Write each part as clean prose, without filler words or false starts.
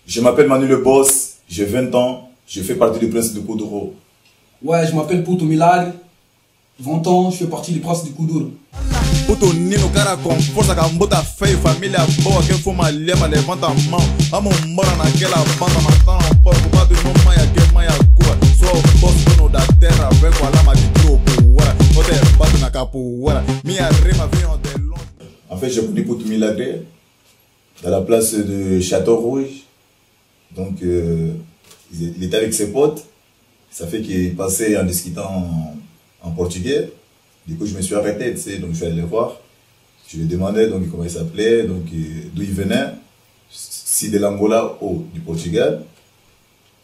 Je m'appelle Manu le Boss, j'ai 20 ans, je fais partie du Prince de Kuduro. Ouais, je m'appelle Puto Milagre, 20 ans, je fais partie du Prince de Kuduro. Puto Nino, cara com força, cambota feio, família boa, quem fuma lema, levanta a mão. Amo mora naquela banda, matando um porco, bado no maia, que maia cua. Sou o boss, dono da terra, vem com a lama de tropoeira. Odeio bato na capoeira, minha rima vem de longe. En fait, j'ai connu Puto Milagre à la place de Château Rouge. Donc, il était avec ses potes. Ça fait qu'il passait en discutant en portugais. Du coup, je me suis arrêté, tu sais, donc je suis allé le voir. Je lui demandais donc comment il s'appelait, donc d'où il venait, si de l'Angola ou du Portugal.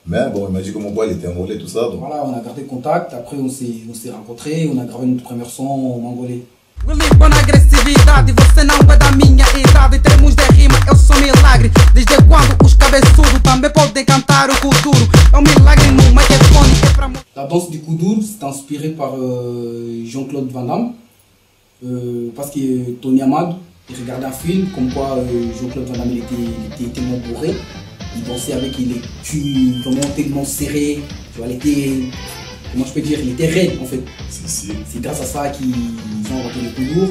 Mais bon, il m'a dit que mon bois il était angolais, tout ça. Donc. Voilà, on a gardé contact, après on s'est rencontrés, on a gravé notre premier son en angolais. Willy, agressividade, você não é da minha idade. Em termos de rima, eu sou milagre. Desde quando os cabeçudos também podem cantar o kuduro? É um milagre no microfone, é pra... La danse du kuduro, c'est inspiré par Jean-Claude Van Damme. Parce que Tony Amado, il regardait un film comme quoi Jean-Claude Van Damme il était tellement bourré. Il dansait avec les culs vraiment tellement serrés. Tu vois, il était... Comment je peux dire, il était raide en fait. C'est grâce à ça qu'ils ont inventé le kuduro.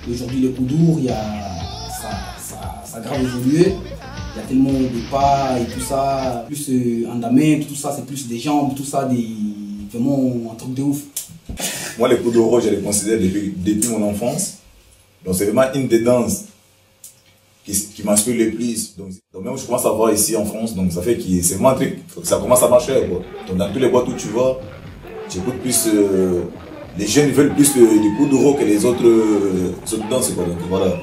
Aujourd'hui, le kuduro, ça a grave évolué. Il y a tellement de pas et tout ça, plus andamé, tout ça, c'est plus des jambes, tout ça, vraiment un truc de ouf. Moi, le kuduro, je le considère depuis mon enfance. Donc, c'est vraiment une des danses qui m'inspire le plus. Donc, même je commence à voir ici en France, donc ça fait que c'est vraiment un truc, ça commence à marcher. Quoi. Donc, dans tous les boîtes où tu vas, j'écoute plus, les jeunes veulent plus du kuduro que les autres danses. Quoi. Donc, voilà.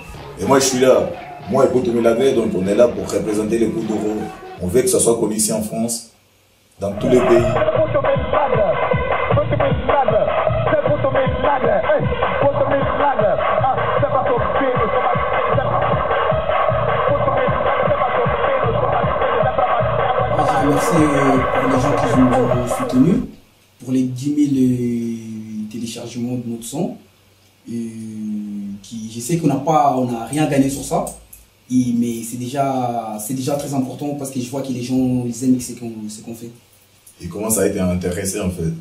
Et moi, je suis là, moi et Puto Milagre, donc on est là pour représenter le kuduro. On veut que ça soit connu ici en France, dans tous les pays. Je remercie pour les gens qui nous ont soutenus, pour les 10 000 téléchargements de notre son. Je sais qu'on n'a rien gagné sur ça, mais c'est déjà très important parce que je vois que les gens ils aiment ce qu'on fait. Ils commencent à être intéressés en fait.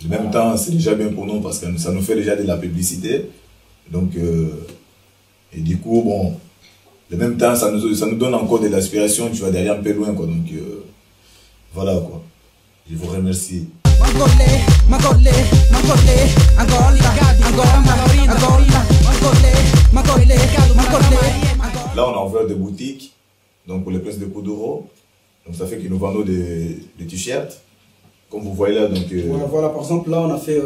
En même temps, c'est déjà bien pour nous parce que ça nous fait déjà de la publicité. Donc, et du coup, bon, en même temps, ça nous donne encore de l'inspiration, tu vas derrière un peu loin quoi. Donc, voilà quoi. Je vous remercie. Là, on a ouvert des boutiques donc pour les Princes de Kuduro. Donc, ça fait que nous vendons des t-shirts. Comme vous voyez là, donc... Voilà, par exemple, là, on a fait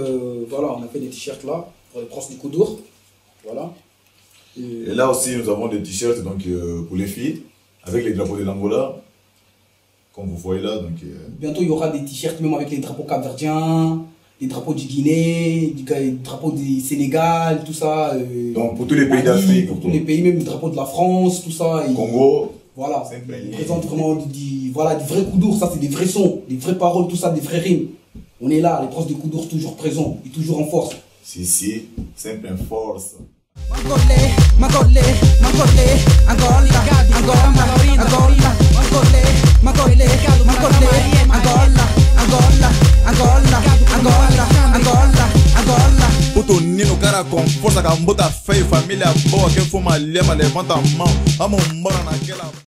des t-shirts là, pour les Princes du Kuduro. Voilà. Et là aussi, nous avons des t-shirts donc pour les filles, avec les drapeaux de l'Angola. Comme vous voyez là, donc... Bientôt, il y aura des t-shirts même avec les drapeaux capverdiens, les drapeaux du Guinée, les drapeaux du Sénégal, tout ça. Donc, pour tous les pays d'Afrique. Pour tous les pays, même les drapeaux de la France, tout ça. Congo. Voilà, on présente vraiment du vrai kuduro, ça c'est des vrais sons, des vraies paroles, tout ça, des vraies rimes. On est là, les Princes de Kuduro toujours présents et toujours en force. Si, sempre en force. Puto Nino, cara com força, cambota feio, família boa, quem fuma lema, levanta a mão. Amo mora naquela...